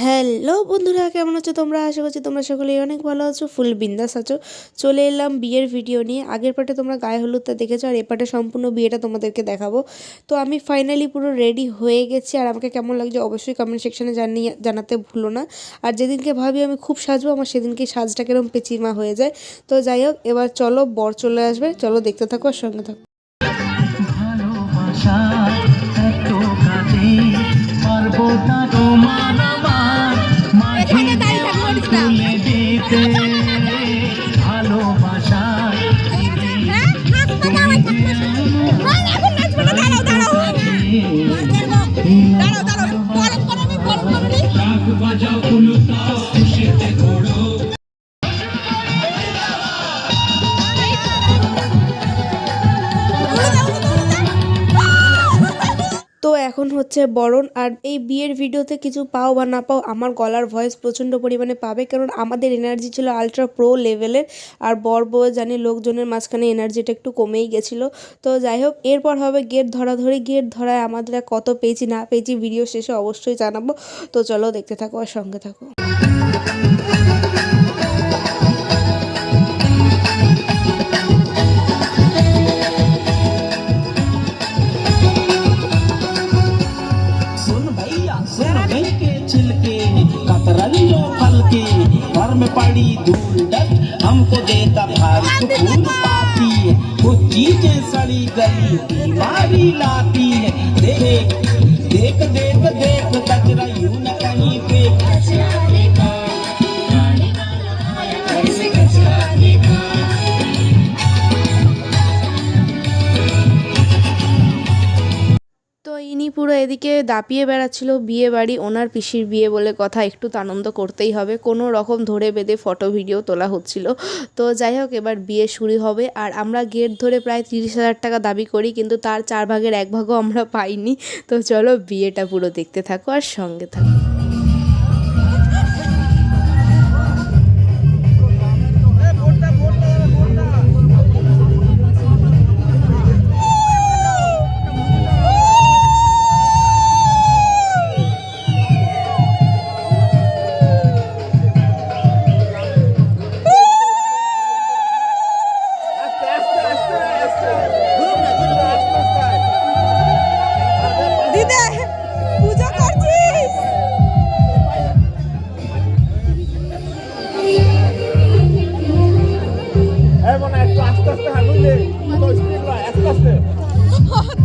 Hello বন্ধুরা, কেমন আছো তোমরা? আশা করছি তোমরা সকলেই অনেক ভালো আছো, ফুল বিন্দাস আছো। চলে এলাম বিয়ের ভিডিও নিয়ে। আগের পার্টে তোমরা গায়ে হলুদটা দেখেছো, আর এ পার্টে সম্পূর্ণ বিয়েটা তোমাদেরকে দেখাবো। তো আমি ফাইনালি পুরো রেডি হয়ে গেছি, আর আমাকে কেমন লাগছে অবশ্যই কমেন্ট সেকশনে জানাতে ভুলো না। আর যেদিনকে ভাবি আমি খুব সাজবো, আমার সেদিনকে সাজটা কিরম পেচিমা হয়ে যায়। তো যাই হোক, এবার চলো বর চলে আসবে, চলো দেখতে থাকো আর সঙ্গে থাকো। তো এখন হচ্ছে বরণ, আর এই বিয়ের ভিডিওতে কিছু পাও বা না পাও, আমার গলার ভয়েস প্রচণ্ড পরিমাণে পাবে, কারণ আমাদের এনার্জি ছিল আলট্রা প্রো লেভেলের। আর বর বউ জানি লোকজনের মাঝখানে এনার্জিটা একটু কমেই গেছিলো। তো যাই হোক, এরপর হবে গেট ধরাধরি। গেট ধরায় আমাদের কত পেয়েছি না পেয়েছি ভিডিও শেষে অবশ্যই জানাবো। তো চলো দেখতে থাকো আর সঙ্গে থাকো। घर में पड़ी धूल डस्ट हमको देता फालतू फूल पाती है, वो चीजें सड़ी गली बीमारी लाती है। देख देख देख देख कचरा यूं न कहीं पे। তো ইনি পুরো এদিকে দাপিয়ে বেড়াচ্ছিল বিয়ে বাড়ি, ওনার পিসির বিয়ে বলে কথা, একটু তো আনন্দ করতেই হবে। কোনো রকম ধরে বেঁধে ফটো ভিডিও তোলা হচ্ছিল। তো যাই হোক, এবার বিয়ে শুরু হবে। আর আমরা গেট ধরে প্রায় 30,000 টাকা দাবি করি, কিন্তু তার 4 ভাগের 1 ভাগও আমরা পাইনি। তো চলো বিয়েটা পুরো দেখতে থাকো আর সঙ্গে থাকো।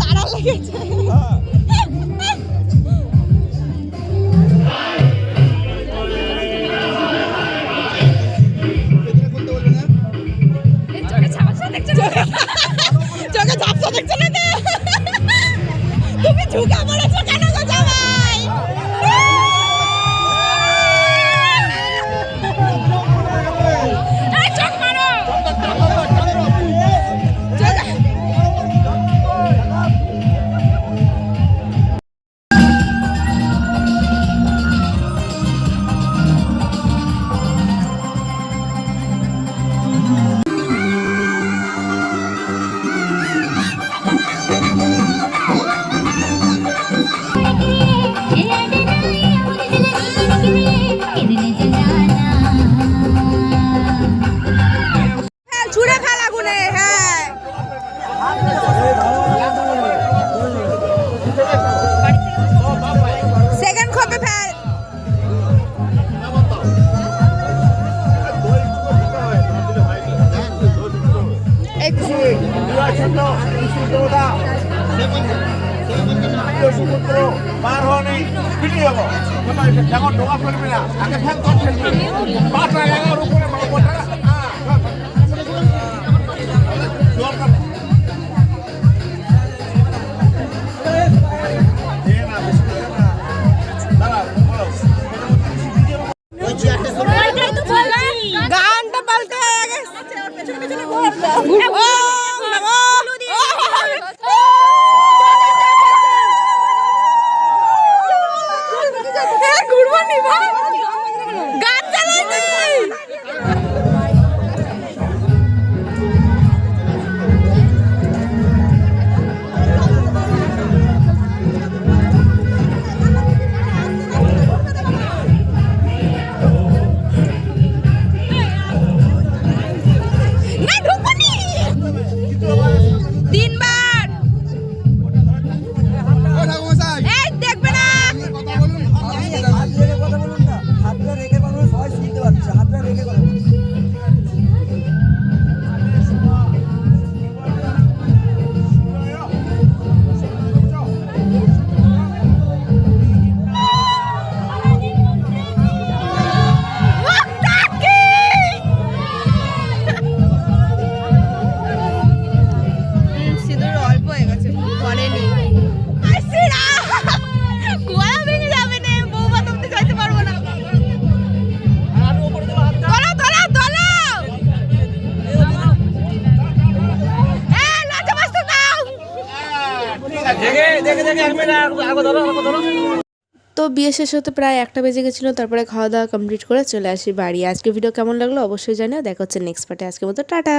তারা লেগেছে। চোখে ঝাপসা দেখছো না? তুমি ঝুঁকা পড়েছো কেন গো জামাই? চোখ মারো। ছুড়ে ফেল আগুনে। হ্যাঁ, সেকেন্ড খপে ফেল। পার হওয়া নেই, ফিরে যাবো যখন ঢোকা ফেলবি না, আগে ফেল কর ফেলবি 5 টাকা উপরে টাকা। গানটা পাল্টে হয়ে গেছে। তো বিয়ে শেষ হতে প্রায় 1টা বেজে গেছিলো, তারপরে খাওয়া দাওয়া কমপ্লিট করে চলে আসি বাড়ি। আজকে ভিডিও কেমন লাগলো অবশ্যই জানিও। দেখা হচ্ছে নেক্সট পার্টে। আজকের মতো টাটা।